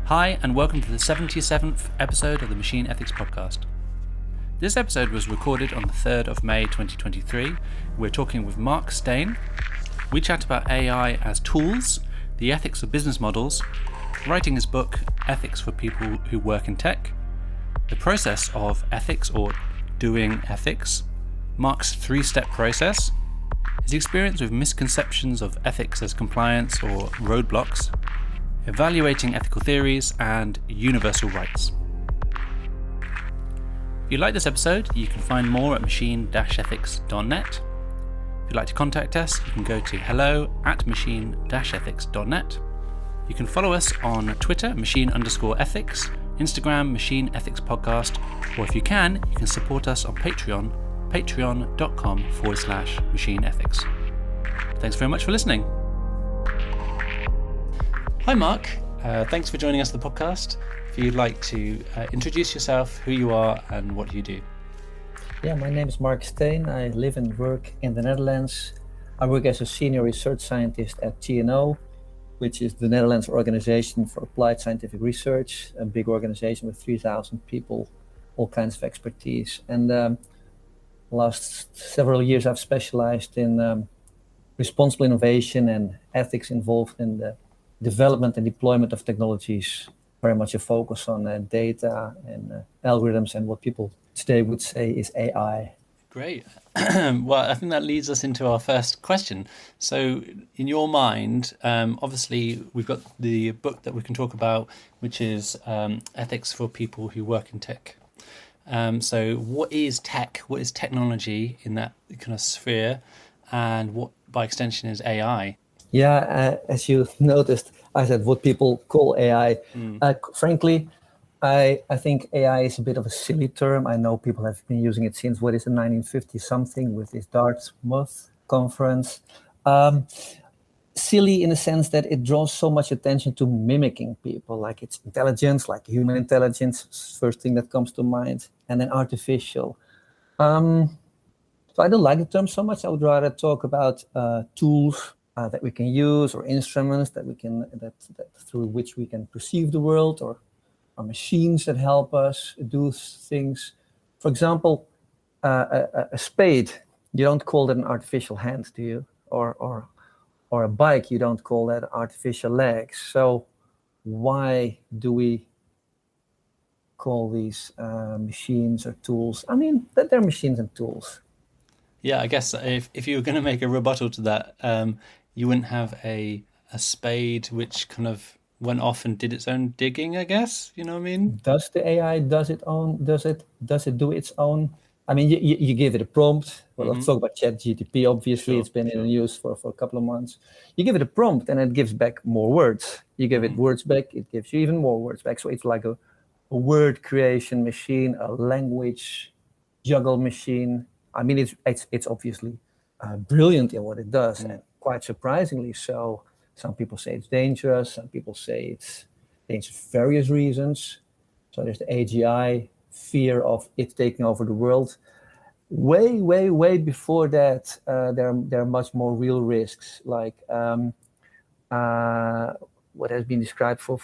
Hi, and welcome to the 77th episode of the Machine Ethics Podcast. This episode was recorded on the 3rd of May 2023. We're talking with Marc Steen. We chat about AI as tools, the ethics of business models, writing his book, Ethics for People Who Work in Tech, the process of ethics or doing ethics, Marc's 3-step process, his experience with misconceptions of ethics as compliance or roadblocks, evaluating ethical theories, and universal rights. If you like this episode, you can find more at machine-ethics.net. If you'd like to contact us, you can go to hello@machine-ethics.net. You can follow us on Twitter, machine_ethics, Instagram, Machine Ethics Podcast, or if you can support us on Patreon, patreon.com/machine ethics. Thanks very much for listening. Hi, Marc. Thanks for joining us on the podcast. If you'd like to introduce yourself, who you are, and what you do. Yeah, my name is Marc Steen. I live and work in the Netherlands. I work as a senior research scientist at TNO, which is the Netherlands Organization for Applied Scientific Research, a big organization with 3,000 people, all kinds of expertise. And last several years, I've specialized in responsible innovation and ethics involved in the development and deployment of technologies, very much a focus on data and algorithms and what people today would say is AI. Great. Well, I think that leads us into our first question. So in your mind, obviously we've got the book that we can talk about, which is Ethics for People Who Work in Tech. So what is tech? What is technology in that kind of sphere? And what, by extension, is AI? Yeah, as you noticed, I said what people call AI. Frankly, I think AI is a bit of a silly term. I know people have been using it since, 1950-something with this Dartmouth conference. Silly in the sense that it draws so much attention to mimicking people, like it's intelligence, like human intelligence, first thing that comes to mind, and then artificial. So I don't like the term so much. I would rather talk about tools that we can use, or instruments that we can that through which we can perceive the world, or machines that help us do things. For example, a spade, you don't call that an artificial hand, do you? Or a bike, you don't call that artificial legs. So why do we call these machines or tools? I mean, they're machines and tools. Yeah, I guess if you were going to make a rebuttal to that, you wouldn't have a spade which kind of went off and did its own digging, I guess. You know what I mean? Does the AI does it do its own? I mean, you give it a prompt. Well, let's talk about ChatGPT. Obviously, Sure, it's been in the news for a couple of months. You give it a prompt, and it gives back more words. You give it words back, it gives you even more words back. So it's like a word creation machine, a language juggle machine. I mean, it's obviously brilliant in what it does, and quite surprisingly so. Some people say it's dangerous. Some people say it's dangerous for various reasons. So there's the AGI, fear of it taking over the world. Way before that, there are much more real risks, like what has been described for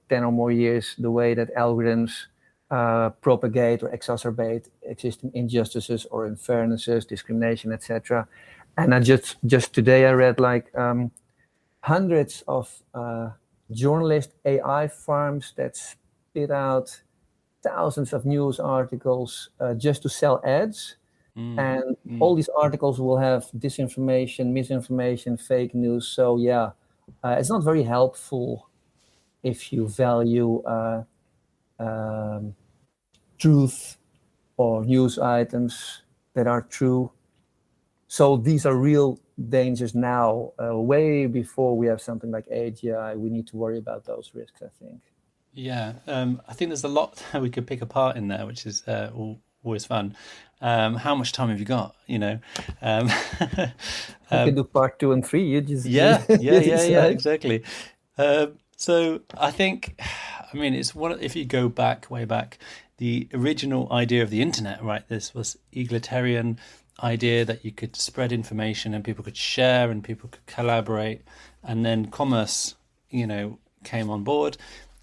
10 or more years, the way that algorithms propagate or exacerbate existing injustices or unfairnesses, discrimination, etc. And I just today I read like hundreds of journalist AI farms that spit out thousands of news articles just to sell ads. And all these articles will have disinformation, misinformation, fake news. So yeah, it's not very helpful if you value truth or news items that are true. So these are real dangers now. Way before we have something like AGI, we need to worry about those risks, I think. Yeah, I think there's a lot that we could pick apart in there, which is always fun. How much time have you got? You know, We can do part 2 and 3. You just yeah, decide. exactly. So I think, I mean, it's if you go way back, the original idea of the internet, right? This was egalitarian idea that you could spread information and people could share and people could collaborate, and then commerce, came on board.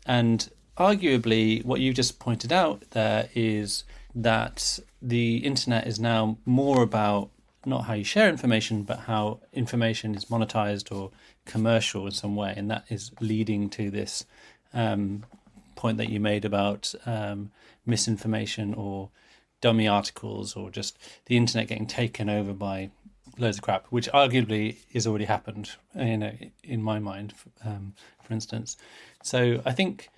And arguably, what you just pointed out there is that the internet is now more about not how you share information, but how information is monetized or commercial in some way. And that is leading to this point that you made about misinformation or dummy articles, or just the internet getting taken over by loads of crap, which arguably has already happened, in my mind, for instance. So I think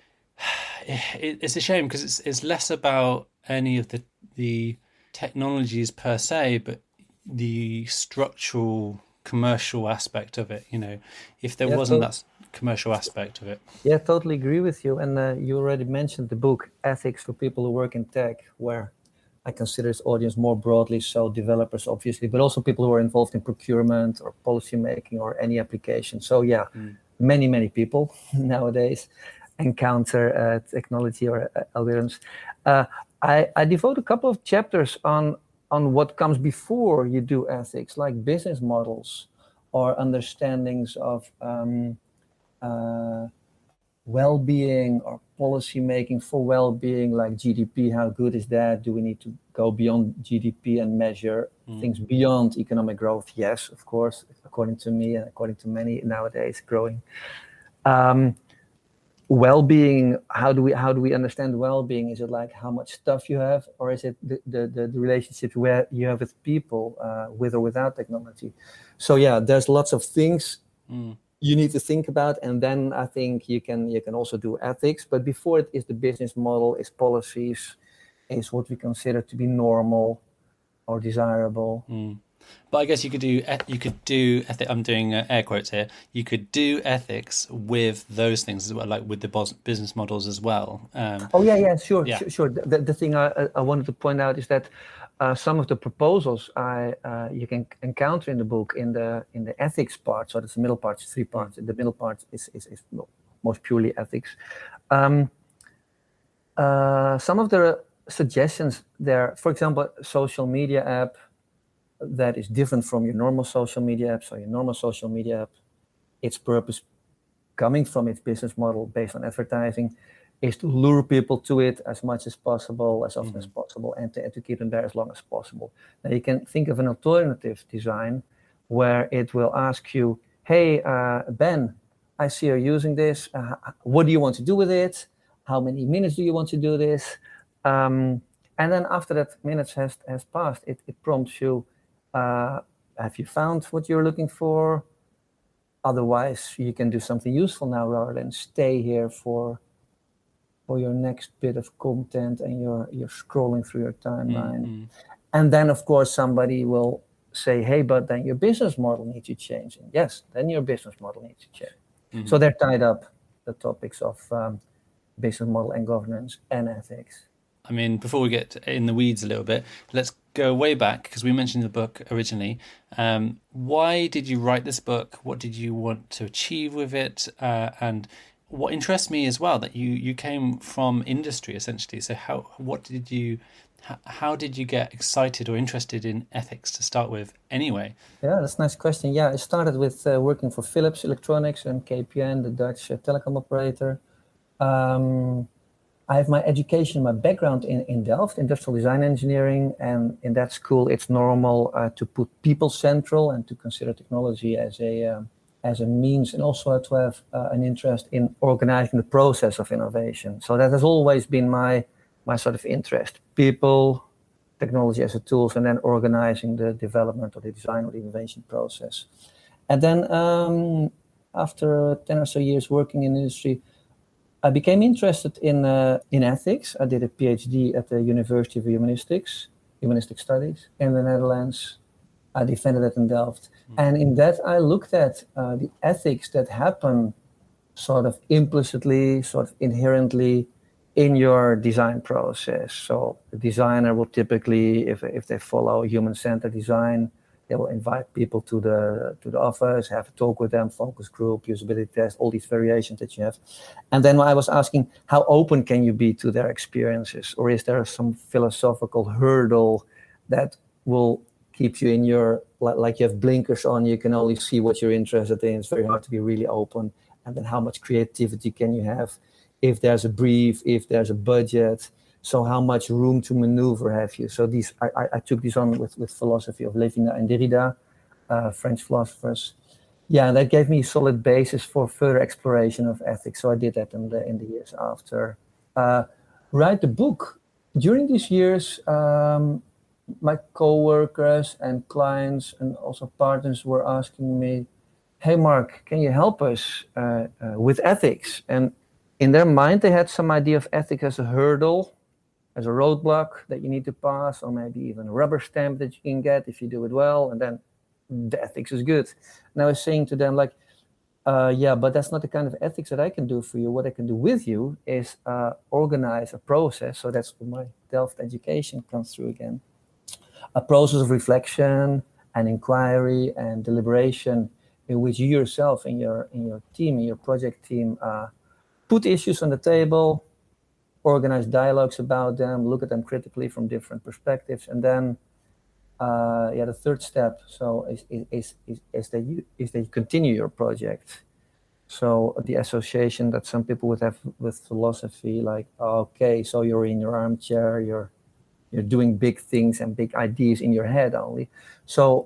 it's a shame, because it's less about any of the technologies per se, but the structural commercial aspect of it. If there wasn't that commercial aspect of it. Yeah, totally agree with you. And you already mentioned the book Ethics for People Who Work in Tech, where I consider this audience more broadly, so developers obviously, but also people who are involved in procurement or policy making or any application. So yeah, many people nowadays encounter technology or algorithms. I devote a couple of chapters on what comes before you do ethics, like business models or understandings of well-being or policy making for well-being, like GDP. How good is that? Do we need to go beyond GDP and measure things beyond economic growth? Yes, of course, according to me and according to many nowadays growing. Well-being, how do we understand well-being? Is it like how much stuff you have, or is it the relationship where you have with people, with or without technology? So yeah, there's lots of things you need to think about, and then I think you can also do ethics. But before it is the business model, is policies, is what we consider to be normal or desirable. But I guess you could do I'm doing air quotes here. You could do ethics with those things as well, like with the business models as well. Sure. The thing I wanted to point out is that some of the proposals you can encounter in the book in the ethics part. So that's the middle part, 3 parts. The middle part is most purely ethics. Some of the suggestions there, for example, social media app that is different from your normal social media app. So your normal social media app, its purpose coming from its business model based on advertising is to lure people to it as much as possible, as often as possible, and to keep them there as long as possible. Now you can think of an alternative design where it will ask you, hey, Ben, I see you're using this. What do you want to do with it? How many minutes do you want to do this? And then after that minutes has passed, it prompts you, have you found what you're looking for? Otherwise, you can do something useful now rather than stay here for your next bit of content and you're scrolling through your timeline. And then, of course, somebody will say, hey, but then your business model needs to change. And yes, then your business model needs to change. So they're tied up, the topics of business model and governance and ethics. I mean, before we get in the weeds a little bit, let's go way back, because we mentioned the book originally. Why did you write this book? What did you want to achieve with it? And what interests me as well, that you came from industry essentially. So how did you get excited or interested in ethics to start with anyway? Yeah, that's a nice question. Yeah, I started with working for Philips Electronics and KPN, the Dutch telecom operator. I have my education, my background in Delft, industrial design engineering, and in that school it's normal to put people central and to consider technology as a means, and also to have an interest in organizing the process of innovation. So that has always been my sort of interest: people, technology as a tool, and then organizing the development or the design or the innovation process. And then after 10 or so years working in industry, I became interested in ethics. I did a PhD at the University of Humanistic Studies in the Netherlands. I defended it in Delft. And in that, I looked at the ethics that happen sort of implicitly, sort of inherently in your design process. So the designer will typically, if they follow human-centered design, they will invite people to the office, have a talk with them, focus group, usability test, all these variations that you have. And then I was asking, how open can you be to their experiences? Or is there some philosophical hurdle that will keep you in your, like you have blinkers on, you can only see what you're interested in. It's very hard to be really open. And then how much creativity can you have if there's a brief, if there's a budget. So how much room to maneuver have you? So these I took this on with philosophy of Levinas and Derrida, French philosophers. Yeah, and that gave me a solid basis for further exploration of ethics. So I did that in the years after. Write the book. During these years, my coworkers and clients and also partners were asking me, "Hey, Mark, can you help us with ethics?" And in their mind, they had some idea of ethics as a hurdle, as a roadblock that you need to pass, or maybe even a rubber stamp that you can get if you do it well, and then the ethics is good. And I was saying to them, like, yeah, but that's not the kind of ethics that I can do for you. What I can do with you is organize a process. So that's where my Delft education comes through again. A process of reflection and inquiry and deliberation in which you yourself in your team, in your project team, put issues on the table, organize dialogues about them, look at them critically from different perspectives, and then the third step is that you continue your project. So the association that some people would have with philosophy, like, okay, so you're in your armchair, you're doing big things and big ideas in your head only. So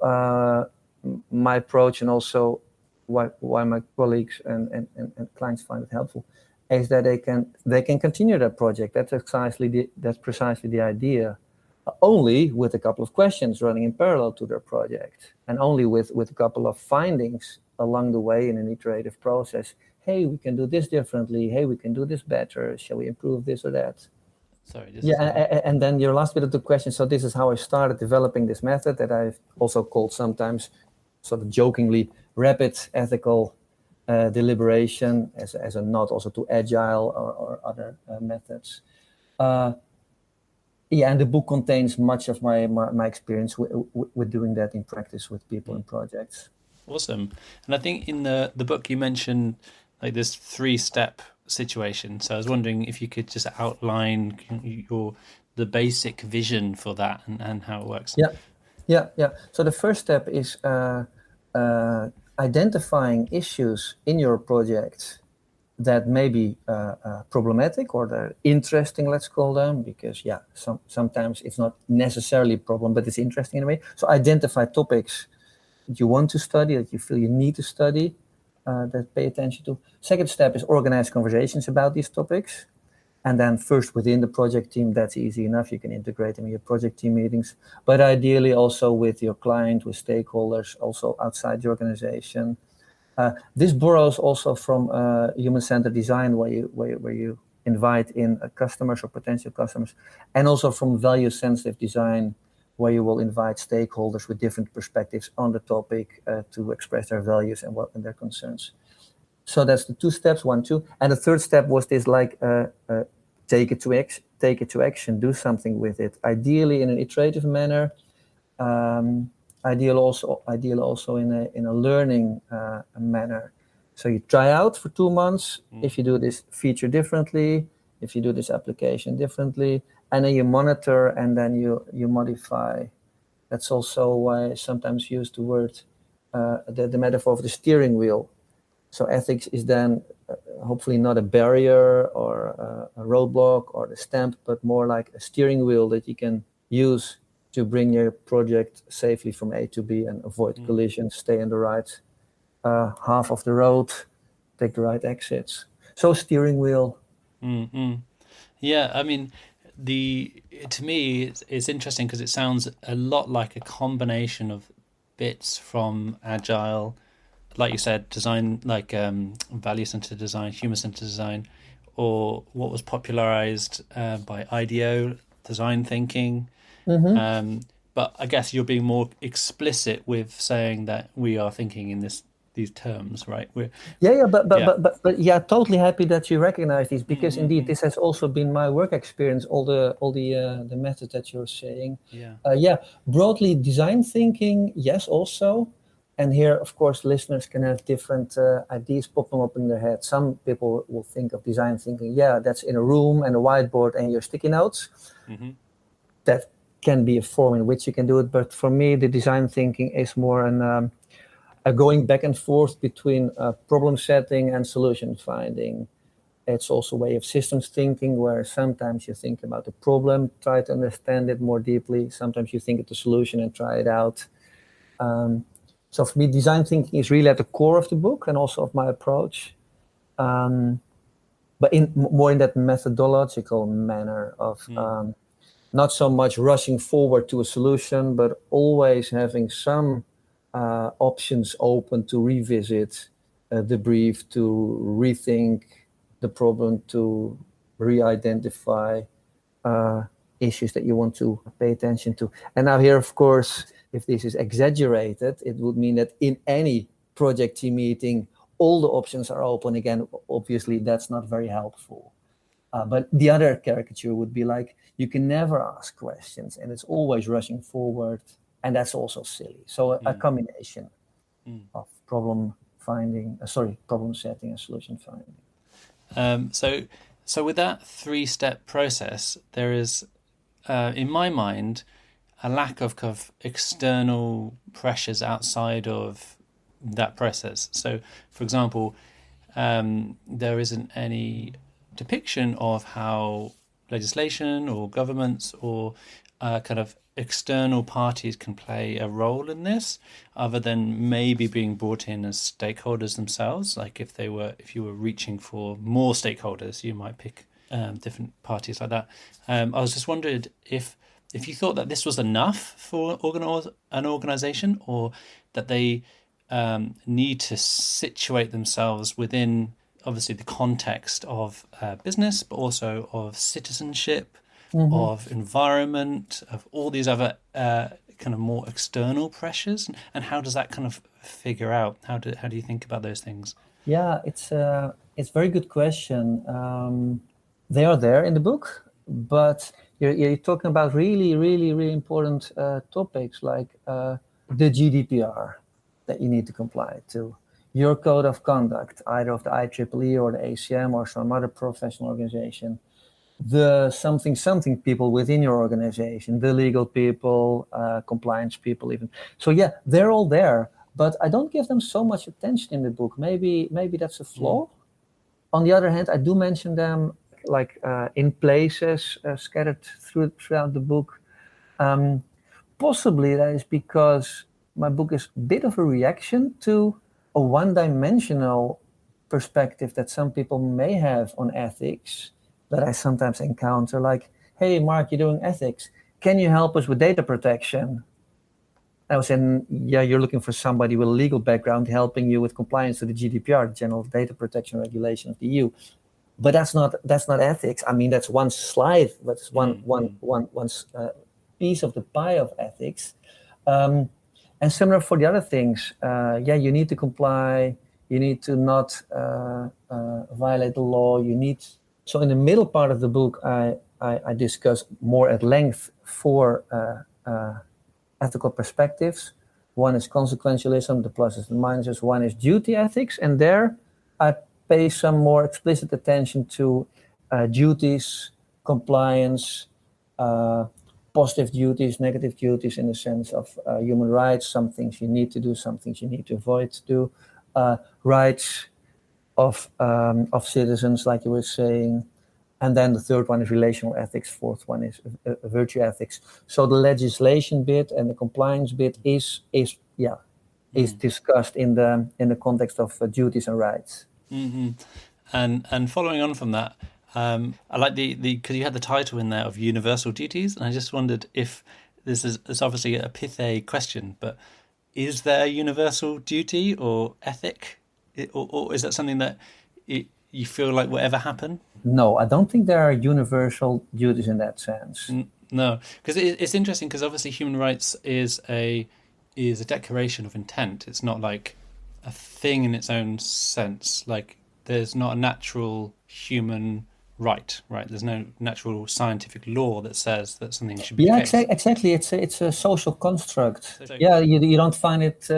my approach, and also why my colleagues and clients find it helpful, is that they can continue that project. That's precisely the idea. Only with a couple of questions running in parallel to their project, and only with a couple of findings along the way in an iterative process. Hey, we can do this differently. Hey, we can do this better. Shall we improve this or that? Sorry. And then your last bit of the question. So this is how I started developing this method that I've also called sometimes, sort of jokingly, rapid ethical deliberation, as a nod also to agile or other methods. And the book contains much of my experience with doing that in practice with people and projects. Awesome. And I think in the book you mentioned like this 3-step situation. So I was wondering if you could just outline the basic vision for that and how it works. Yeah. So the first step is identifying issues in your project that may be problematic, or they're interesting, let's call them, because sometimes it's not necessarily a problem, but it's interesting in a way. So identify topics that you want to study, that you feel you need to study, that pay attention to. Second step is organize conversations about these topics. And then first within the project team, that's easy enough. You can integrate them in your project team meetings, but ideally also with your client, with stakeholders, also outside the organization. This borrows also from human-centered design, where you invite in customers or potential customers, and also from value-sensitive design, where you will invite stakeholders with different perspectives on the topic to express their values and their concerns. So that's the 2 steps, 1, 2. And the third step was this, like, take it to action, do something with it, ideally in an iterative manner. Ideal also in a learning manner. So you try out for 2 months. If you do this feature differently, if you do this application differently, and then you monitor and then you modify. That's also why I sometimes use the word, the metaphor of the steering wheel. So ethics is then hopefully not a barrier or a roadblock or the stamp, but more like a steering wheel that you can use to bring your project safely from A to B and avoid collisions, stay on the right half of the road, take the right exits. So steering wheel. Mm-hmm. Yeah, I mean, to me, it's interesting because it sounds a lot like a combination of bits from Agile, like you said, design, like value-centered design, human-centered design, or what was popularized by IDEO, design thinking. Mm-hmm. But I guess you're being more explicit with saying that we are thinking in these terms, right? But totally happy that you recognize these, because indeed this has also been my work experience. All the methods that you're saying. Broadly design thinking, yes, also. And here, of course, listeners can have different ideas popping up in their head. Some people will think of design thinking, that's in a room and a whiteboard and your sticky notes. Mm-hmm. That can be a form in which you can do it. But for me, the design thinking is more a going back and forth between problem setting and solution finding. It's also a way of systems thinking, where sometimes you think about the problem, try to understand it more deeply. Sometimes you think of the solution and try it out. So for me, design thinking is really at the core of the book and also of my approach. But more in that methodological manner of not so much rushing forward to a solution, but always having some options open to revisit the brief, to rethink the problem, to re-identify issues that you want to pay attention to. And now here, of course, if this is exaggerated, it would mean that in any project team meeting, all the options are open again. Obviously, that's not very helpful. But the other caricature would be like, you can never ask questions and it's always rushing forward. And that's also silly. So a combination of problem setting and solution finding. So with that 3-step process, there is, in my mind, a lack of kind of external pressures outside of that process. So, for example, there isn't any depiction of how legislation or governments or kind of external parties can play a role in this, other than maybe being brought in as stakeholders themselves. Like if you were reaching for more stakeholders, you might pick different parties like that. I was just wondered if you thought that this was enough for an organization, or that they need to situate themselves within, obviously, the context of business, but also of citizenship, of environment, of all these other kind of more external pressures. And how does that kind of figure out? How do you think about those things? Yeah, it's a very good question. They are there in the book, but you're talking about really, really, really important topics like the GDPR that you need to comply to, your code of conduct, either of the IEEE or the ACM or some other professional organization, the something people within your organization, the legal people, compliance people even. So yeah, they're all there, but I don't give them so much attention in the book. Maybe that's a flaw. On the other hand, I do mention them like in places scattered throughout the book. Possibly that is because my book is a bit of a reaction to a one-dimensional perspective that some people may have on ethics that I sometimes encounter, like, hey, Mark, you're doing ethics. Can you help us with data protection? I was saying, yeah, you're looking for somebody with a legal background helping you with compliance to the GDPR, the General Data Protection Regulation of the EU. But that's not ethics. I mean, that's one slide, that's one piece of the pie of ethics. And similar for the other things. You need to comply. You need to not violate the law. So in the middle part of the book, I discuss more at length 4 ethical perspectives. One is consequentialism, the pluses and minuses. One is duty ethics, and there I pay some more explicit attention to duties, compliance, positive duties, negative duties in the sense of human rights, some things you need to do, some things you need to avoid to do, rights of citizens, like you were saying. And then the third one is relational ethics. Fourth one is virtue ethics. So the legislation bit and the compliance bit is discussed in the context of duties and rights. Mm-hmm. And following on from that, I like the because you had the title in there of universal duties, and I just wondered if it's obviously a pithy question, but is there universal duty or ethic, or is that something that you feel like will ever happen? No, I don't think there are universal duties in that sense. No, because it's interesting, because obviously human rights is a declaration of intent. It's not like a thing in its own sense. Like there's not a natural human right? There's no natural scientific law that says that something should be. Yeah, exactly. It's a social construct. Yeah, you don't find it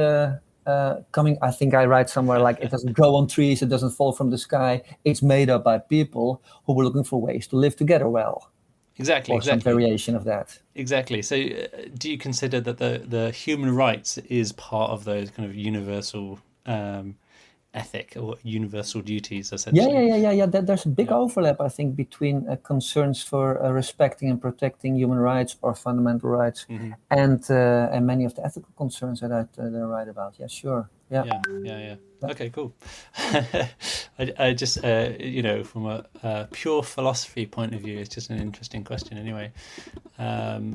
coming. I think I write somewhere like it doesn't grow on trees, it doesn't fall from the sky. It's made up by people who were looking for ways to live together well. Exactly. Some variation of that. Exactly. So, do you consider that the human rights is part of those kind of universal ethic or universal duties, Yeah, essentially. There's a big Yeah. overlap, I think, between concerns for respecting and protecting human rights or fundamental rights, Hmm. and many of the ethical concerns that I write about. Yeah, sure. Yeah. Yeah. Yeah. Okay, cool. I just, from a pure philosophy point of view, it's just an interesting question anyway. Um,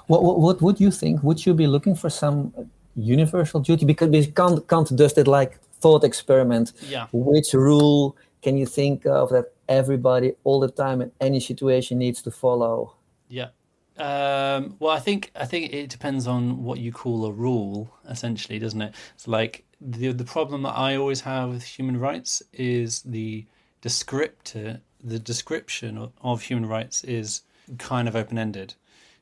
What would you think? Would you be looking for some universal duty? Because we can't just it like thought experiment. yeah. Which rule can you think of that everybody all the time in any situation needs to follow? Yeah. Well, I think it depends on what you call a rule, essentially, doesn't it? It's like the problem that I always have with human rights is the description of human rights is kind of open-ended.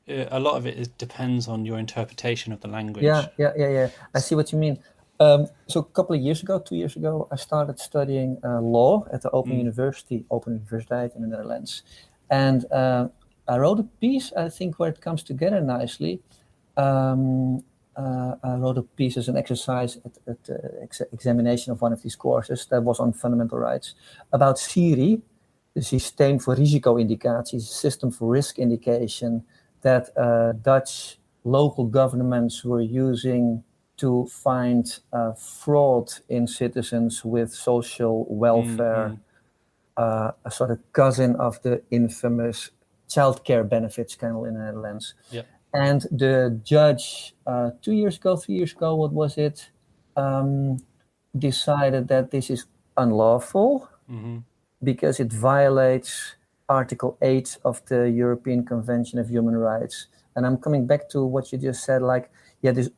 A lot of it depends on your interpretation of the language. Yeah. I see what you mean. So a couple of years ago, 2 years ago, I started studying law at the Mm, Open Universiteit in the Netherlands, and I wrote a piece, I think, where it comes together nicely. I wrote a piece as an exercise at the examination of one of these courses that was on fundamental rights about SIRI, the Systeem voor Risico-indicatie, System for Risk Indication, that Dutch local governments were using to find fraud in citizens with social mm, welfare, mm. a sort of cousin of the infamous childcare benefit scandal in the Netherlands. Yeah. And the judge, 2 years ago, 3 years ago, what was it, decided that this is unlawful Hmm. because it violates Article 8 of the European Convention of Human Rights. And I'm coming back to what you just said, like, yeah, this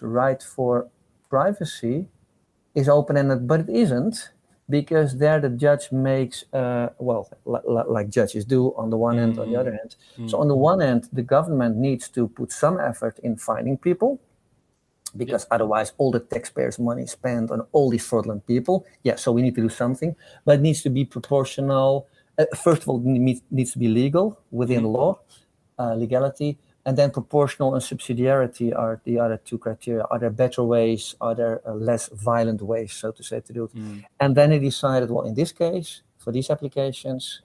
right for privacy is open-ended, but it isn't, because there the judge makes, like judges do on the one hand, on the Mm, other hand. So mm. on the one hand, the government needs to put some effort in finding people, Yeah. because otherwise all the taxpayers' money is spent on all these fraudulent people. Yeah, so we need to do something, but it needs to be proportional. First of all, it needs to be legal within Hmm. law, legality, and then proportional and subsidiarity are the other two criteria. Are there better ways? Are there less violent ways, so to say, to do it? Mm. And then he decided, well, in this case, for these applications,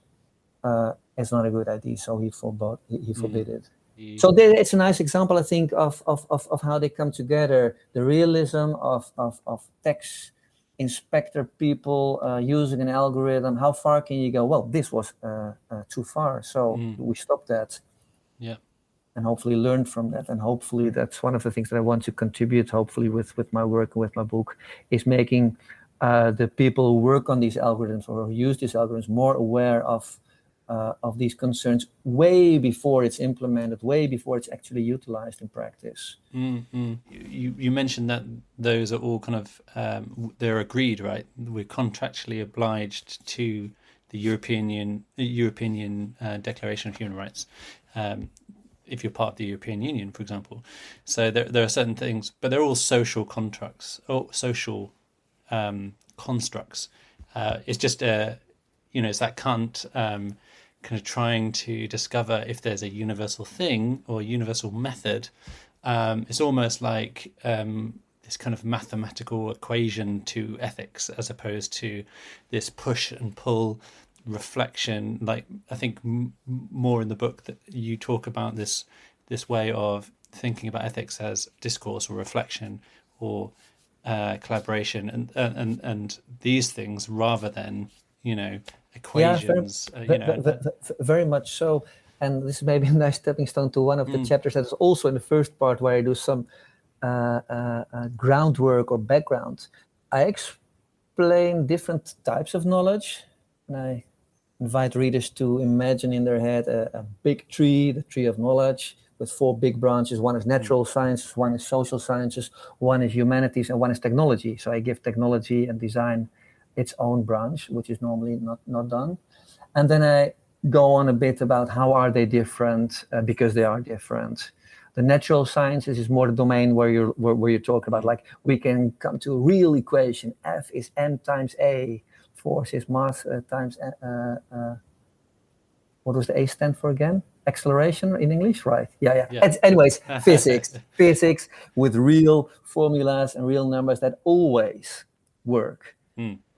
it's not a good idea, so he forbid it. The, So it's a nice example, I think, of how they come together. The realism of tax inspector people using an algorithm. How far can you go? Well, this was too far, so we stopped that. yeah. And hopefully learn from that. And hopefully that's one of the things that I want to contribute, hopefully with my work and with my book, is making the people who work on these algorithms or who use these algorithms more aware of these concerns way before it's implemented, way before it's actually utilized in practice. You mentioned that those are all kind of they're agreed, right? We're contractually obliged to the European Declaration of Human Rights. If you're part of the European Union, for example, so there are certain things, but they're all social contracts or social constructs. It's just it's that kind of trying to discover if there's a universal thing or a universal method. It's almost like this kind of mathematical equation to ethics, as opposed to this push and pull reflection. Like, I think more in the book that you talk about this way of thinking about ethics as discourse or reflection or collaboration and these things, rather than equations. Very much so. And this may be a nice stepping stone to one of the chapters that is also in the first part, where I do some groundwork or background. I explain different types of knowledge, and I invite readers to imagine in their head a big tree, the tree of knowledge, with 4 big branches. One is natural sciences, one is social sciences, one is humanities, and one is technology. So I give technology and design its own branch, which is normally not done. And then I go on a bit about how are they different, because they are different. The natural sciences is more the domain where you talk about, like, we can come to a real equation. F is m times a. Force is mass times what was the A stand for again? acceleration in English, right? Yeah. Yeah. Anyways, physics with real formulas and real numbers that always work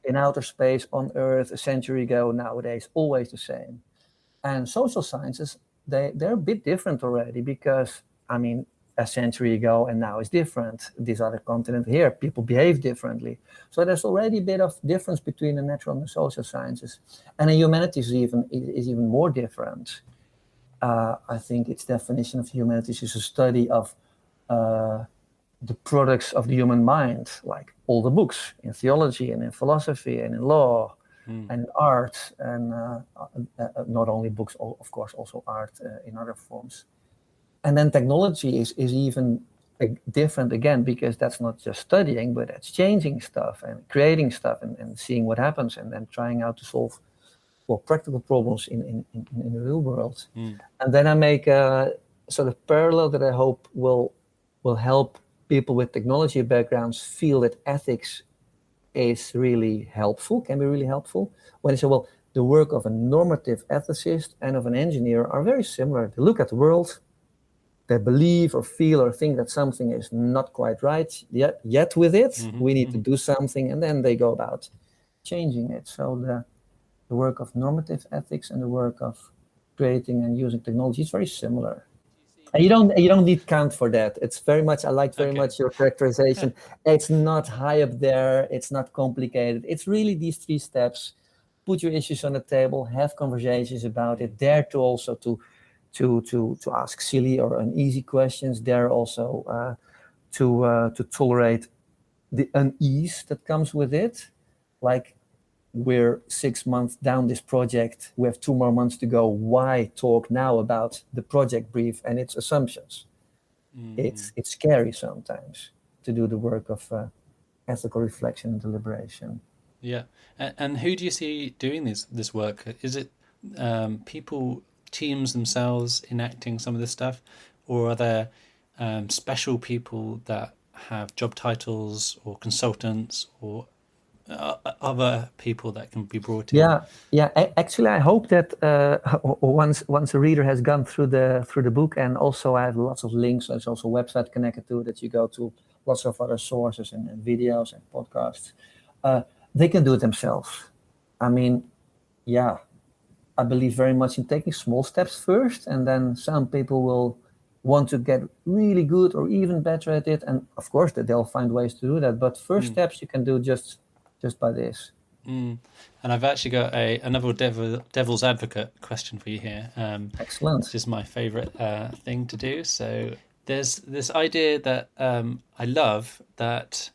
in outer space, on Earth, a century ago, nowadays, always the same. And social sciences, they're a bit different already because, I mean, a century ago and now is different. This other continent here, people behave differently. So there's already a bit of difference between the natural and the social sciences. And in humanities is even more different. I think its definition of humanities is a study of the products of the human mind, like all the books in theology and in philosophy and in law and in art, and not only books, of course, also art in other forms. And then technology is even different again, because that's not just studying, but that's changing stuff and creating stuff and seeing what happens and then trying out to solve practical problems in the real world. And then I make a sort of parallel that I hope will help people with technology backgrounds feel that ethics is really helpful, can be really helpful. When they say, well, the work of a normative ethicist and of an engineer are very similar. They look at the world, they believe or feel or think that something is not quite right yet with it. We need to do something, and then they go about changing it. So the work of normative ethics and the work of creating and using technology is very similar. And you don't need Kant for that. It's very much, I like very much your characterization. It's not high up there. It's not complicated. It's really these 3 steps. Put your issues on the table, have conversations about it, dare to also to ask silly or uneasy questions, dare also to tolerate the unease that comes with it. Like, we're 6 months down this project, we have 2 more months to go. Why talk now about the project brief and its assumptions? It's scary sometimes to do the work of ethical reflection and deliberation. Yeah. And who do you see doing this work? Is it people, teams themselves enacting some of this stuff, or are there special people that have job titles or consultants or other people that can be brought in? Yeah. Actually, I hope that once a reader has gone through the book, and also I have lots of links. There's also a website connected to it that you go to, lots of other sources and videos and podcasts. They can do it themselves. I mean, yeah, I believe very much in taking small steps first, and then some people will want to get really good or even better at it, and of course that they'll find ways to do that. But first steps you can do just by this. And I've actually got another devil's advocate question for you here. Excellent. Which is my favorite thing to do. So there's this idea that I love, that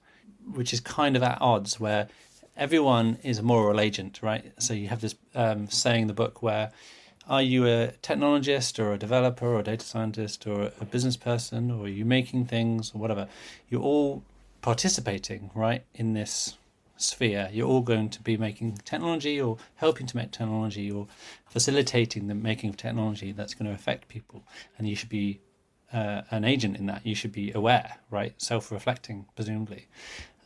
which is kind of at odds, where everyone is a moral agent, right? So you have this saying in the book where, are you a technologist or a developer or a data scientist or a business person, or are you making things or whatever? You're all participating, right, in this sphere. You're all going to be making technology or helping to make technology or facilitating the making of technology that's going to affect people. And you should be an agent in that. You should be aware, right? Self-reflecting, presumably.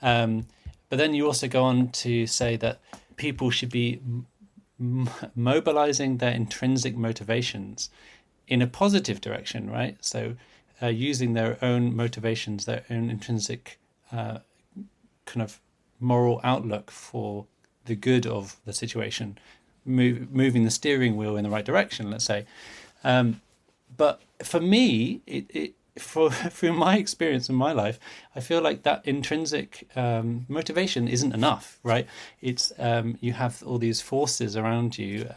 But then you also go on to say that people should be mobilizing their intrinsic motivations in a positive direction, right? So using their own motivations, their own intrinsic kind of moral outlook for the good of the situation, moving the steering wheel in the right direction, let's say. But for me, through my experience in my life, I feel like that intrinsic motivation isn't enough, right? It's you have all these forces around you.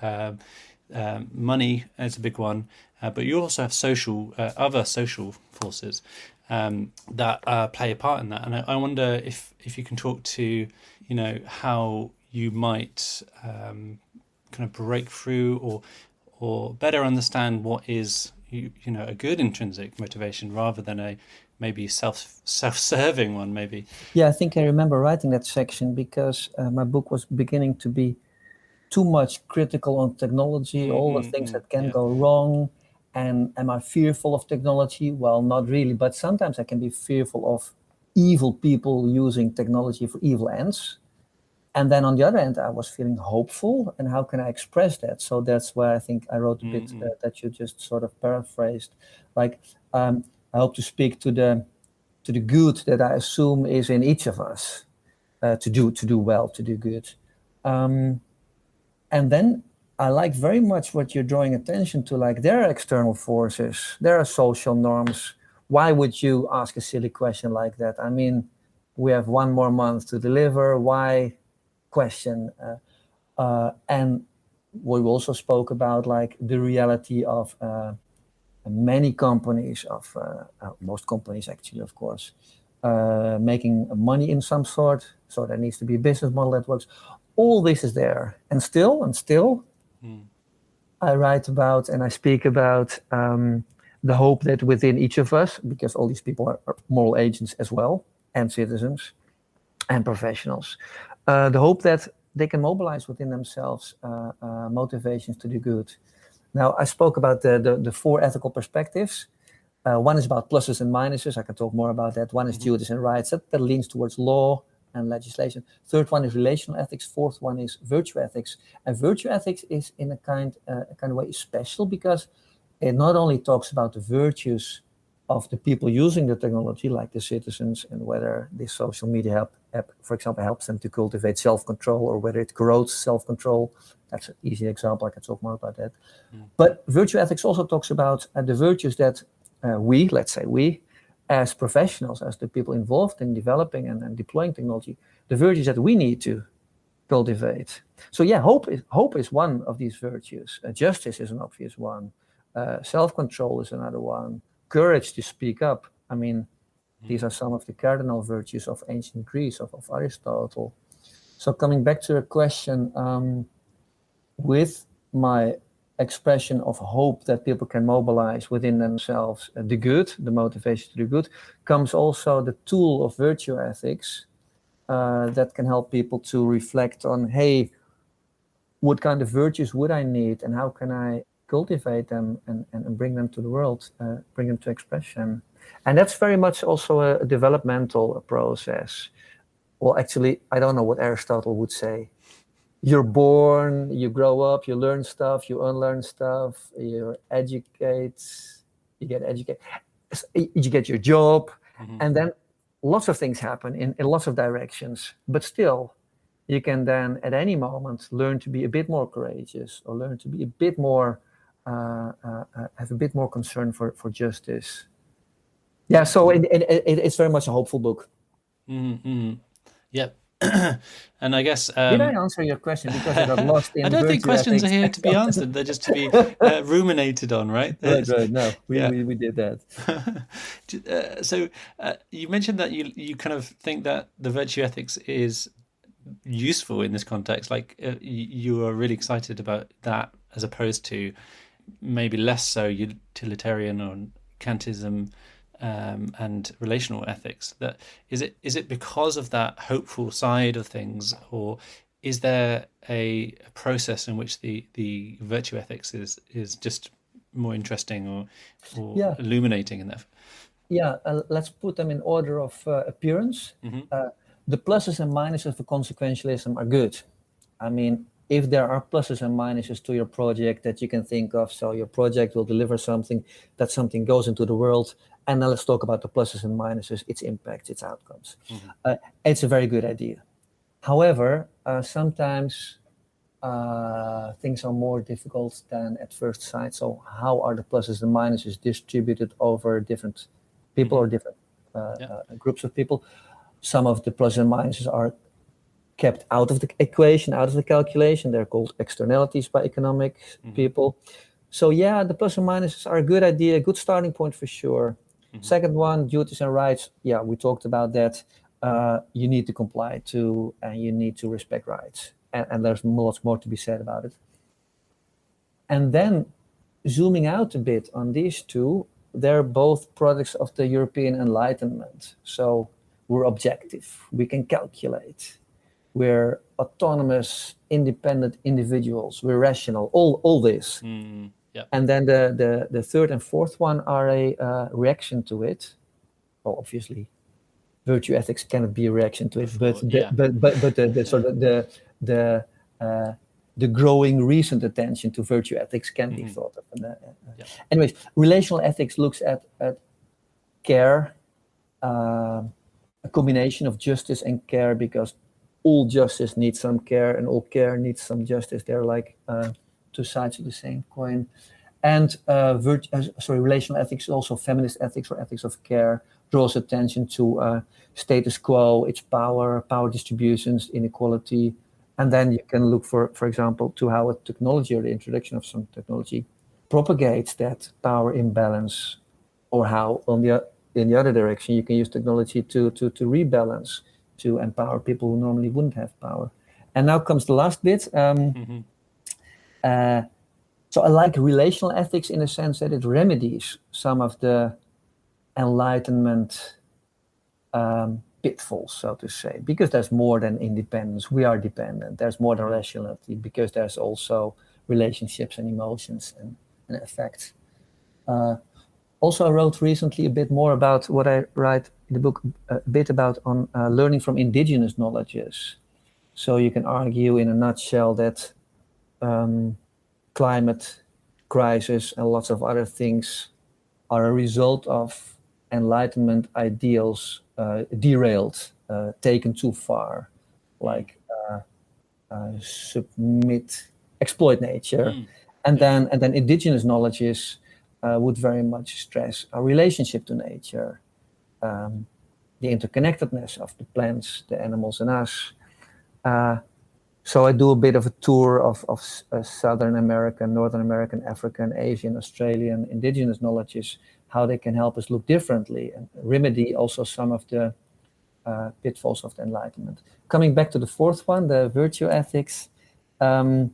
Money is a big one, but you also have other social forces that play a part in that. And I wonder if you can talk to, how you might kind of break through or better understand what is a good intrinsic motivation rather than a maybe self-serving one, maybe. Yeah, I think I remember writing that section because my book was beginning to be too much critical on technology, all the things that can go wrong. And am I fearful of technology? Well, not really, but sometimes I can be fearful of evil people using technology for evil ends. And then on the other end, I was feeling hopeful, and how can I express that? So that's why I think I wrote a bit that you just sort of paraphrased. Like, I hope to speak to the good that I assume is in each of us, to do well, to do good. And then I like very much what you're drawing attention to. Like, there are external forces, there are social norms. Why would you ask a silly question like that? I mean, we have 1 more month to deliver. Why question? And we also spoke about like the reality of many companies, of most companies actually, of course, making money in some sort. So there needs to be a business model that works. All this is there, and still, I write about and I speak about the hope that within each of us, because all these people are moral agents as well, and citizens and professionals, the hope that they can mobilize within themselves motivations to do good. Now, I spoke about the 4 ethical perspectives. One is about pluses and minuses. I can talk more about that. One is duties and rights. That leans towards law and legislation. Third one is relational ethics. Fourth one is virtue ethics. And virtue ethics is in a kind of way special, because it not only talks about the virtues of the people using the technology, like the citizens, and whether this social media app, for example, helps them to cultivate self-control, or whether it corrodes self-control. That's an easy example. I can talk more about that. But virtue ethics also talks about the virtues that we, as professionals, as the people involved in developing and deploying technology, the virtues that we need to cultivate. So yeah, hope is one of these virtues. Justice is an obvious one. Self-control is another one. Courage to speak up. I mean, these are some of the cardinal virtues of ancient Greece, of Aristotle. So coming back to your question, with my expression of hope that people can mobilize within themselves the good, the motivation to do good, comes also the tool of virtue ethics that can help people to reflect on, hey, what kind of virtues would I need, and how can I cultivate them and bring them to the world, bring them to expression. And that's very much also a developmental process. Well, actually, I don't know what Aristotle would say. You're born, you grow up, you learn stuff, you unlearn stuff, you get educated, you get your job, and then lots of things happen in lots of directions. But still, you can then at any moment learn to be a bit more courageous, or learn to be a bit more, have a bit more concern for justice. Yeah, so it's very much a hopeful book. Yep. And I guess did I answer your question? Because I got lost in. I don't think questions ethics. are here to be answered; they're just to be ruminated on, right? Right. No, we did that. So you mentioned that you kind of think that the virtue ethics is useful in this context. Like you are really excited about that, as opposed to maybe less so utilitarian or Kantism. And relational ethics. That is it because of that hopeful side of things, or is there a process in which the virtue ethics is just more interesting or illuminating in that? Yeah, let's put them in order of appearance. The pluses and minuses of consequentialism are good. I mean, if there are pluses and minuses to your project that you can think of, so your project will deliver something, that something goes into the world, and now let's talk about the pluses and minuses, its impacts, its outcomes. It's a very good idea. However, sometimes things are more difficult than at first sight. So how are the pluses and minuses distributed over different people or different groups of people? Some of the pluses and minuses are kept out of the equation, out of the calculation. They're called externalities by economic people. So yeah, the plus and minuses are a good idea, a good starting point for sure. Second one, duties and rights. Yeah, we talked about that. You need to comply to, and you need to respect rights. And there's lots more to be said about it. And then zooming out a bit on these two, they're both products of the European Enlightenment. So we're objective, we can calculate. We're autonomous, independent individuals. We're rational. All this. And then the third and fourth one are a reaction to it. Well, obviously, virtue ethics cannot be a reaction to it. Sure, yeah. But the sort of the the growing recent attention to virtue ethics can be thought of. Yeah. Anyways, relational ethics looks at care, a combination of justice and care, because all justice needs some care and all care needs some justice. They're like two sides of the same coin. And relational ethics, also feminist ethics or ethics of care, draws attention to status quo, its power distributions, inequality. And then you can look for example, to how a technology or the introduction of some technology propagates that power imbalance, or how in the other direction you can use technology to rebalance, to empower people who normally wouldn't have power. And now comes the last bit. So I like relational ethics in the sense that it remedies some of the Enlightenment pitfalls, so to say, because there's more than independence. We are dependent. There's more than rationality, because there's also relationships and emotions and effects. Also, I wrote recently a bit more about what I write in the book, a bit about on learning from indigenous knowledges. So you can argue in a nutshell that climate crisis and lots of other things are a result of Enlightenment ideals derailed, taken too far, like exploit nature. And then indigenous knowledges would very much stress our relationship to nature, the interconnectedness of the plants, the animals, and us. So I do a bit of a tour of Southern American, Northern American, African, Asian, Australian indigenous knowledges, how they can help us look differently and remedy also some of the pitfalls of the Enlightenment. Coming back to the fourth one, the virtue ethics. Can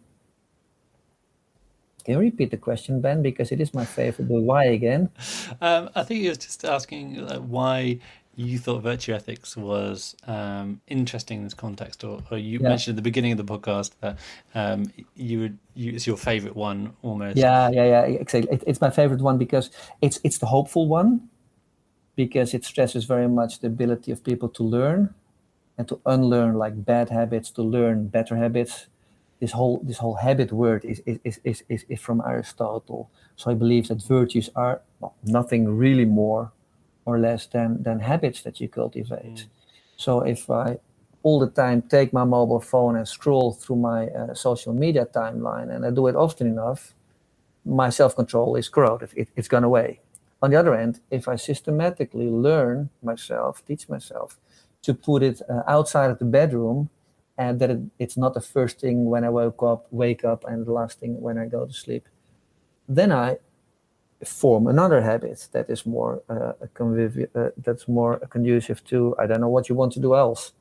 you repeat the question, Ben? Because it is my favorite. The why again? I think you was just asking why you thought virtue ethics was interesting in this context, or you mentioned at the beginning of the podcast that it's your favorite one almost. Yeah, exactly. It's my favorite one because it's the hopeful one, because it stresses very much the ability of people to learn and to unlearn like bad habits, to learn better habits. This whole habit word is from Aristotle. So I believe that virtues are nothing really more or less than habits that you cultivate. So if I all the time take my mobile phone and scroll through my social media timeline, and I do it often enough, my self-control is corroded. It's gone away. On the other hand, if I systematically teach myself to put it outside of the bedroom, and that it's not the first thing when I wake up, and the last thing when I go to sleep, then I form another habit that is more that's more conducive to, I don't know what you want to do else,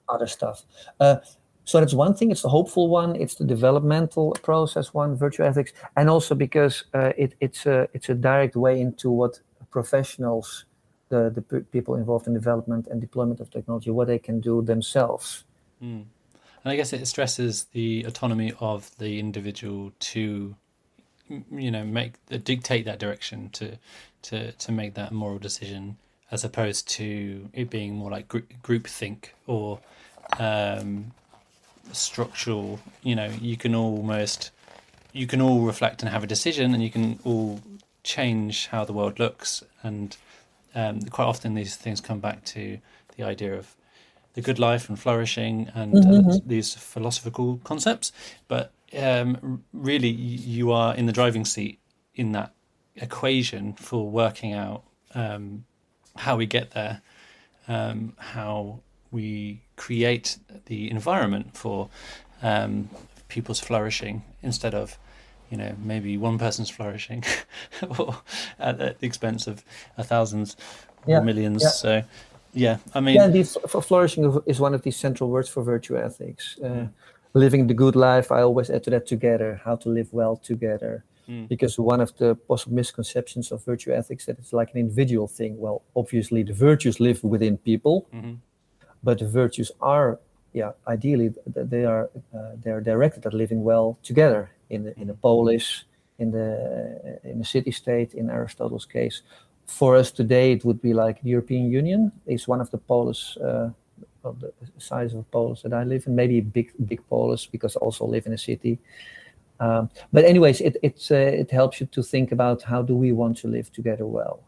other stuff. So that's one thing. It's the hopeful one. It's the developmental process one, virtue ethics, and also because it's a direct way into what professionals, the people involved in development and deployment of technology, what they can do themselves. And I guess it stresses the autonomy of the individual to, dictate that direction, to make that moral decision, as opposed to it being more like group think or structural. You can all reflect and have a decision, and you can all change how the world looks. And quite often these things come back to the idea of the good life and flourishing, and these philosophical concepts. But really, you are in the driving seat in that equation for working out how we get there, how we create the environment for people's flourishing, instead of maybe one person's flourishing or at the expense of thousands or millions. So indeed, flourishing is one of these central words for virtue ethics. Living the good life, I always add to that together, how to live well together. Because one of the possible misconceptions of virtue ethics, that it's like an individual thing. Well, obviously the virtues live within people, but the virtues are, ideally they are directed at living well together in a polis, in the city-state, in Aristotle's case. for us today, it would be like the European Union is one of the polis of the size of polis that I live in. Maybe big polis because I also live in a city. But anyways, it helps you to think about how do we want to live together well.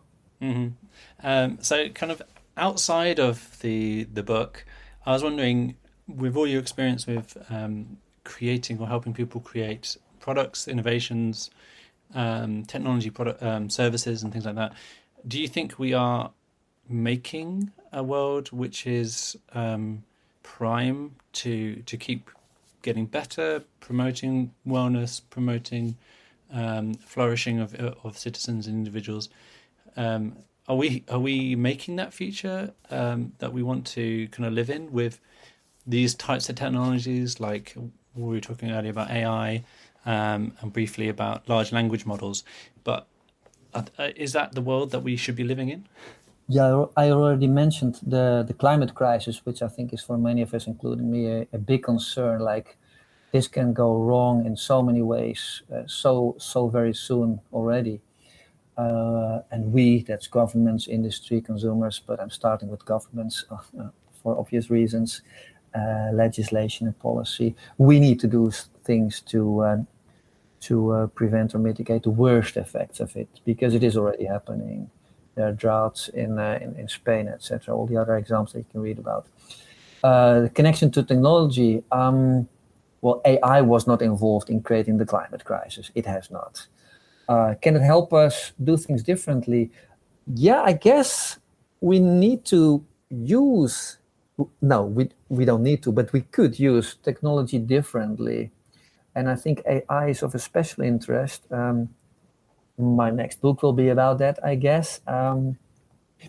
So kind of outside of the book, I was wondering, with all your experience with creating or helping people create products, innovations, technology product services and things like that, do you think we are making a world which is prime to keep getting better, promoting wellness, promoting flourishing of citizens and individuals? Are we making that future that we want to kind of live in with these types of technologies, like we were talking earlier about AI and briefly about large language models? But is that the world that we should be living in? Yeah, I already mentioned the climate crisis, which I think is for many of us, including me, a big concern. Like this can go wrong in so many ways, so very soon already. And that's governments, industry, consumers, but I'm starting with governments for obvious reasons, legislation and policy. We need to do things to prevent or mitigate the worst effects of it, because it is already happening. There are droughts in Spain, etc. All the other examples that you can read about. The connection to technology. Well, AI was not involved in creating the climate crisis. It has not. Can it help us do things differently? Yeah, I guess we need to use. No, we don't need to, but we could use technology differently. And I think AI is of a special interest. My next book will be about that, I guess,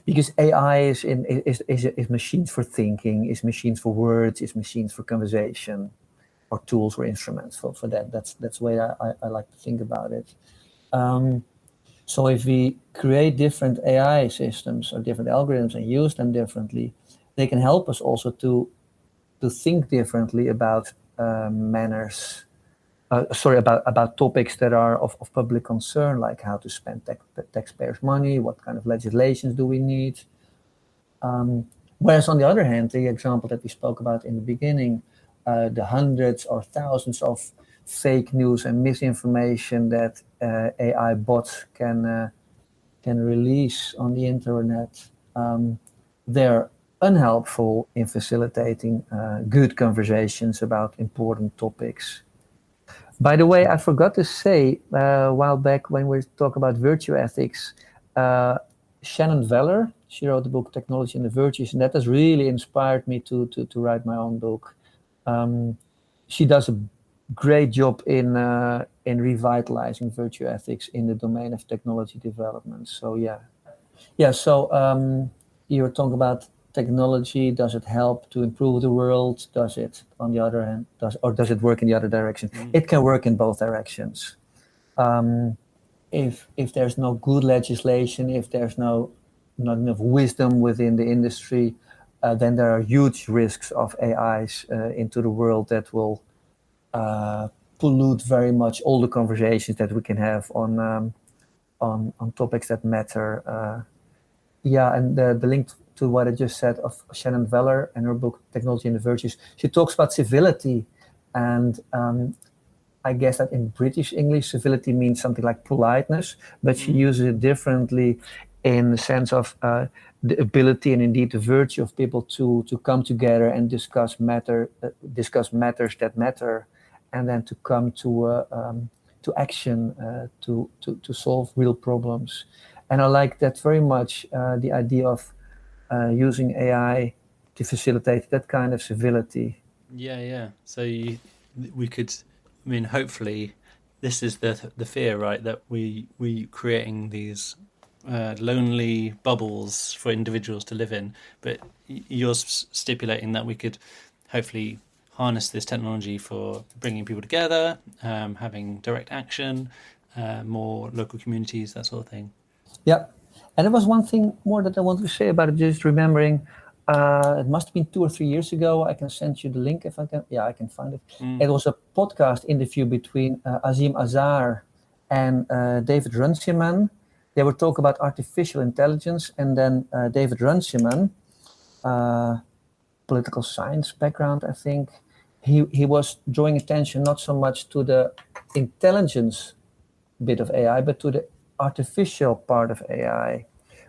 because AI is machines for thinking, is machines for words, is machines for conversation, or tools or instruments for that. That's the way I like to think about it. So if we create different AI systems or different algorithms and use them differently, they can help us also to think differently about manners. About topics that are of public concern, like how to spend taxpayers' money, what kind of legislations do we need. Whereas on the other hand, the example that we spoke about in the beginning, the hundreds or thousands of fake news and misinformation that AI bots can release on the internet, they're unhelpful in facilitating good conversations about important topics. By the way, I forgot to say a while back when we talk about virtue ethics, Shannon Veller, she wrote the book Technology and the Virtues, and that has really inspired me to write my own book. She does a great job in revitalizing virtue ethics in the domain of technology development. So yeah. So you're talking about technology. Does it help to improve the world? Does it, on the other hand, does it work in the other direction? It can work in both directions. If there's no good legislation, if there's not enough wisdom within the industry, then there are huge risks of AIs into the world that will pollute very much all the conversations that we can have on topics that matter. And the link to what I just said of Shannon Veller and her book Technology and the Virtues, she talks about civility, and I guess that in British English, civility means something like politeness, but she uses it differently in the sense of the ability and indeed the virtue of people to come together and discuss matters that matter, and then to come to action to solve real problems. And I like that very much, the idea of using AI to facilitate that kind of civility. Yeah. So we could, I mean, hopefully, this is the fear, right? That we creating these lonely bubbles for individuals to live in. But you're stipulating that we could hopefully harness this technology for bringing people together, having direct action, more local communities, that sort of thing. Yeah. And there was one thing more that I wanted to say about it, just remembering, it must have been 2 or 3 years ago. I can send you the link if I can. Yeah, I can find it. It was a podcast interview between Azim Azar and David Runciman. they were talking about artificial intelligence, and then David Runciman, political science background, I think, he was drawing attention not so much to the intelligence bit of AI, but to the artificial part of AI,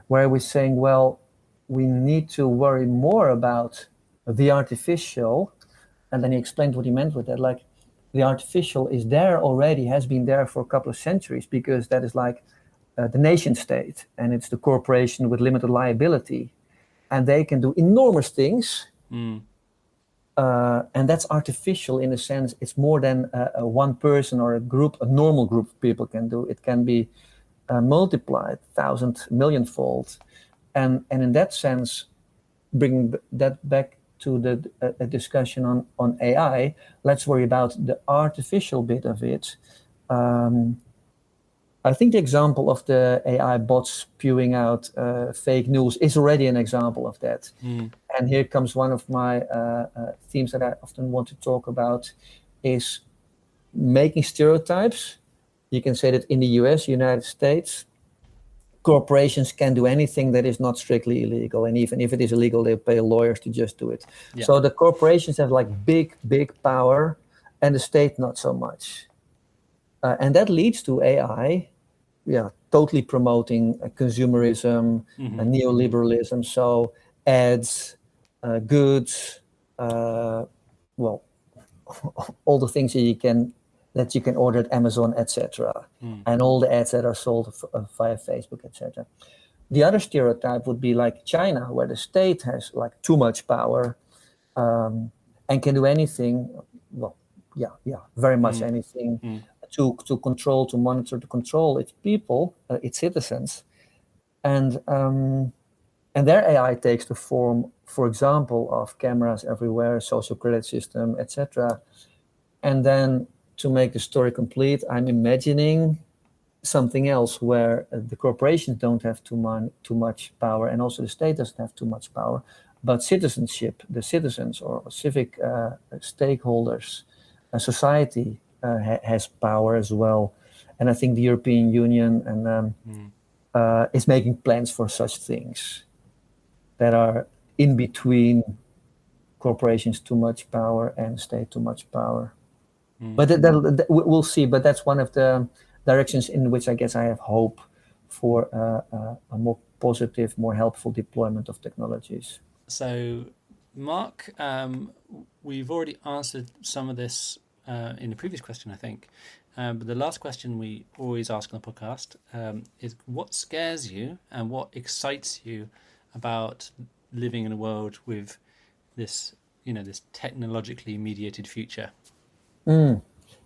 where we're saying, well, we need to worry more about the artificial. And then he explained what he meant with that. Like, the artificial is there already, has been there for a couple of centuries, because that is like the nation state, and it's the corporation with limited liability. And they can do enormous things. And that's artificial in a sense. It's more than a one person or a normal group of people can do. It can be multiplied 1,000 millionfold. And in that sense, bringing that back to the discussion on AI, let's worry about the artificial bit of it. I think the example of the AI bots spewing out fake news is already an example of that. And here comes one of my themes that I often want to talk about, is making stereotypes. You can say that in the US, United States, corporations can do anything that is not strictly illegal. And even if it is illegal, they pay lawyers to just do it. Yeah. So the corporations have like big power, and the state not so much. And that leads to AI, totally promoting consumerism, neoliberalism. So ads, goods, well, all the things that you can order at Amazon, etc., and all the ads that are sold via Facebook, etc. The other stereotype would be like China, where the state has like too much power and can do anything. Well, very much anything to control, to monitor, to control its people, its citizens, and their AI takes the form, for example, of cameras everywhere, social credit system, etc. And then, to make the story complete, I'm imagining something else where the corporations don't have too much power, and also the state doesn't have too much power, but citizenship, the citizens or civic stakeholders, society has power as well. And I think the European Union is making plans for such things that are in between corporations too much power and state too much power. But that we'll see. But that's one of the directions in which I guess I have hope for a more positive, more helpful deployment of technologies. So, Mark, we've already answered some of this in the previous question, I think. But the last question we always ask on the podcast is, what scares you and what excites you about living in a world with this, this technologically mediated future?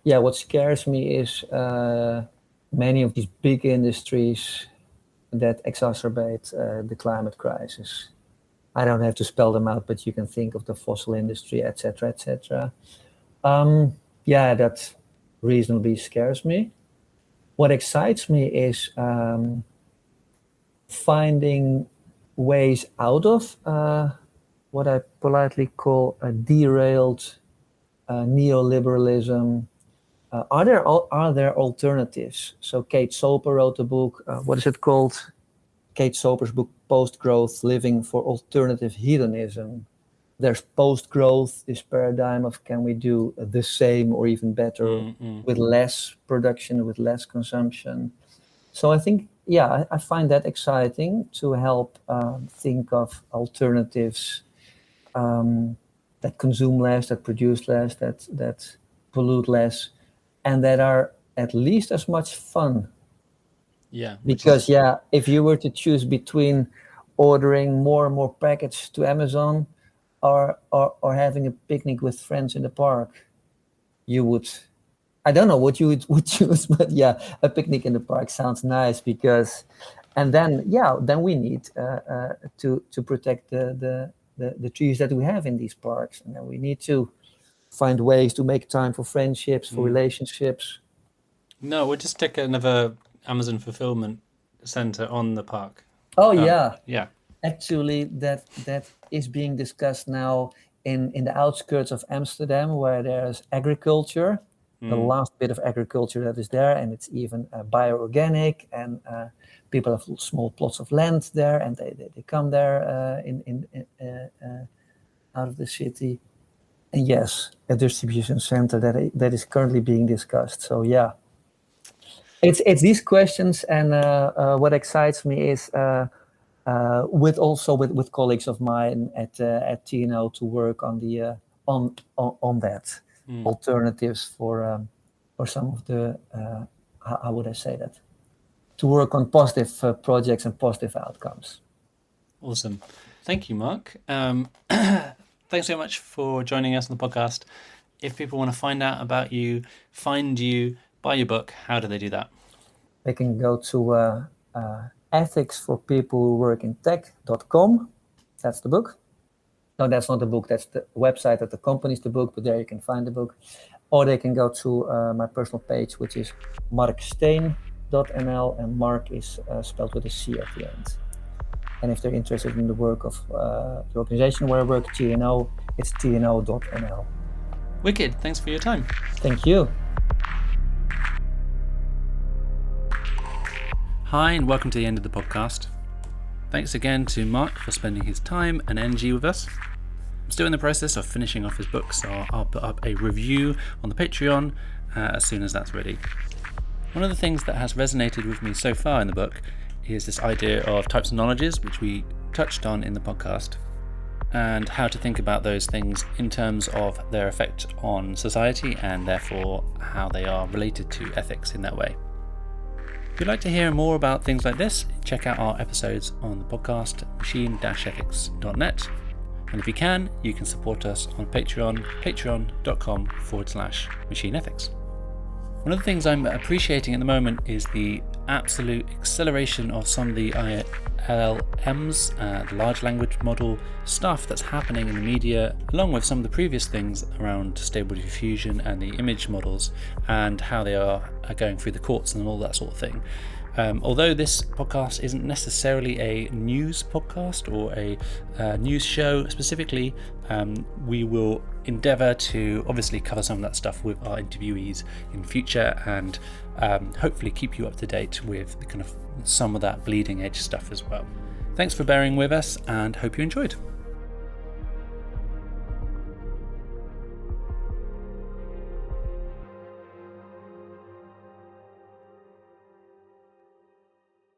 What scares me is many of these big industries that exacerbate the climate crisis. I don't have to spell them out, but you can think of the fossil industry, etc., etc. That reasonably scares me. What excites me is finding ways out of what I politely call a derailed neoliberalism. Are there alternatives? So Kate Soper wrote a book. What is it called? Kate Soper's book, Post-Growth: Living for Alternative Hedonism. There's post-growth, this paradigm of can we do the same or even better with less production, with less consumption. So I think, I find that exciting to help think of alternatives that consume less, that produce less, that pollute less, and that are at least as much fun. Yeah. Because if you were to choose between ordering more and more packets to Amazon or having a picnic with friends in the park, you would, I don't know what you would choose, but a picnic in the park sounds nice because, and then we need to protect the trees that we have in these parks, and then we need to find ways to make time for friendships, for relationships. No, we'll just take another Amazon fulfillment center on the park. Oh yeah. Actually, that is being discussed now in the outskirts of Amsterdam, where there's agriculture, the last bit of agriculture that is there, and it's even bioorganic, and people have small plots of land there, and they come there out of the city. And yes, a distribution center that is currently being discussed. So yeah, it's these questions, and what excites me is with colleagues of mine at TNO to work on the on that alternatives for some of the how would I say that, to work on positive projects and positive outcomes. Awesome. Thank you, Marc. Thanks so much for joining us on the podcast. If people want to find out about you, find you, buy your book, how do they do that? They can go to ethicsforpeoplewhoworkintech.com. That's the book. No, that's not the book. That's the website that accompanies the book, but there you can find the book. Or they can go to my personal page, which is marcsteen.nl, and Marc is spelled with a C at the end. And if they're interested in the work of the organization where I work, TNO, it's tno.nl. Wicked. Thanks for your time. Thank you. Hi, and welcome to the end of the podcast. Thanks again to Marc for spending his time and energy with us. I'm still in the process of finishing off his book, so I'll put up a review on the Patreon as soon as that's ready. One of the things that has resonated with me so far in the book is this idea of types of knowledges, which we touched on in the podcast, and how to think about those things in terms of their effect on society and therefore how they are related to ethics in that way. If you'd like to hear more about things like this, check out our episodes on the podcast machine-ethics.net. And if you can support us on Patreon, patreon.com/machineethics. One of the things I'm appreciating at the moment is the absolute acceleration of some of the LLMs, the large language model stuff that's happening in the media, along with some of the previous things around Stable Diffusion and the image models and how they are going through the courts and all that sort of thing. Although this podcast isn't necessarily a news podcast or a news show specifically, we will endeavour to obviously cover some of that stuff with our interviewees in future, and hopefully keep you up to date with kind of some of that bleeding edge stuff as well. Thanks for bearing with us, and hope you enjoyed.